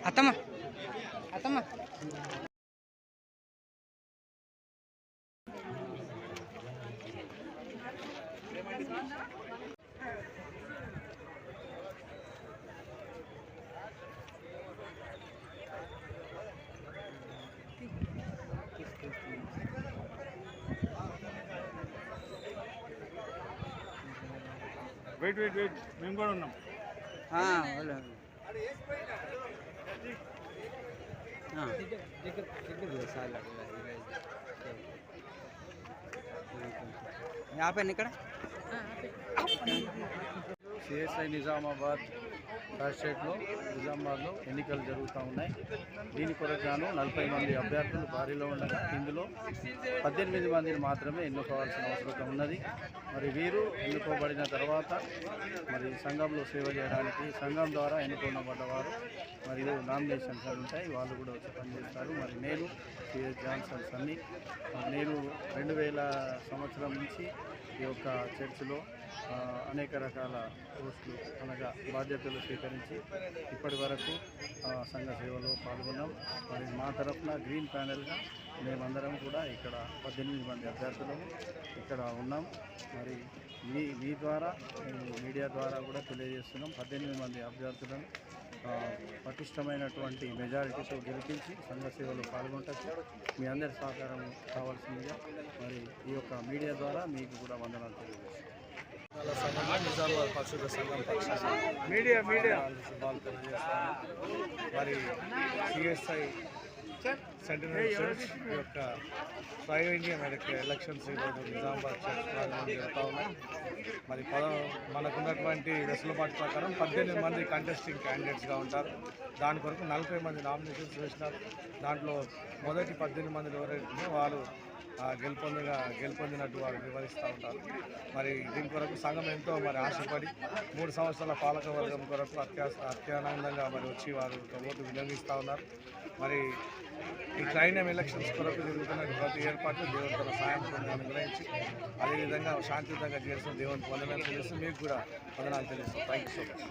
అత్తమ్మ అత్తమ్మ wait wait wait మేము కూడా ఉన్నాం. ఆపండి ఇక్కడ. సిఎస్ఐ నిజామాబాద్ రాష్ట్రేట్లో నిజామాబాద్లో ఎన్నికలు జరుగుతూ ఉన్నాయి. దీని కొరగాను 40 మంది అభ్యర్థులు భారీలో ఉండగా ఇందులో 18 మందిని మాత్రమే ఎన్నుకోవాల్సిన అవసరం ఉన్నది. మరి వీరు ఎన్నుకోబడిన తర్వాత మరి సంఘంలో సేవ చేయడానికి సంఘం ద్వారా ఎన్నుకోబడ్డవారు మరియు నామినేషన్స్ ఉంటాయి, వాళ్ళు కూడా వచ్చి పనిచేస్తారు. మరి నేను సిఎస్ జాన్సన్ సన్నీ, నేను 2000 సంవత్సరం నుంచి ఈ యొక్క చర్చిలో అనేక రకాల పోస్టులు అనగా బాధ్యతలు స్వీకరించి ఇప్పటి వరకు సంఘ సేవలో పాల్గొన్నాం. మరి మా తరఫున గ్రీన్ ప్యానెల్గా మేమందరం కూడా ఇక్కడ 18 మంది అభ్యర్థులము ఇక్కడ ఉన్నాం. మరి మీ ద్వారా మీడియా ద్వారా కూడా తెలియజేస్తున్నాం, 18 మంది అభ్యర్థులను పటిష్టమైనటువంటి మెజారిటీతో గెలిపించి సంఘ సేవలో పాల్గొంటూ మీ అందరి సహకారం కావాల్సిందిగా మరి ఈ యొక్క మీడియా ద్వారా మీకు కూడా వందనాలు తెలియజేస్తున్నాం. నిజామాబాద్ పరిశుద్ధ సంఘం పక్షాన మీడియా శుభాలు తెలియజేస్తాను. మరి సిఎస్ఐ సెంటినరీ చర్చ్ యొక్క ట్రయో ఇండియా మెడికల్ ఎలక్షన్స్ ఈరోజు నిజామాబాద్ చర్చ్ ప్రాంగణంలో జరుగుతూ ఉన్నాయి. మరి మనకున్నటువంటి వెసులుబాటు ప్రకారం 18 మంది కంటెస్టింగ్ క్యాండిడేట్స్గా ఉంటారు. దాని కొరకు 40 మంది నామినేషన్స్ వేసినారు. దాంట్లో మొదటి 18 మంది ఎవరైతే వాళ్ళు గెలుపొందినట్టు వారు వివరిస్తూ ఉంటారు. మరి దీని కొరకు సంఘం ఎంతో మరి ఆశపడి 3 సంవత్సరాల పాలక వర్గం కొరకు అత్యానందంగా మరి వచ్చి వారు ఓటు వినియోగిస్తూ ఉన్నారు. మరి ఈ ట్రైన్ ఎలక్షన్స్ కొరకు జరుగుతున్న ప్రతి ఏర్పాట్లు దేవుని తన సాయం అనుగ్రహించి అదేవిధంగా శాంతియుతంగా చేసిన దేవునికి వందనాలు తెలుస్తూ మీకు కూడా వందనాలు తెలుస్తాం. Thank you so much.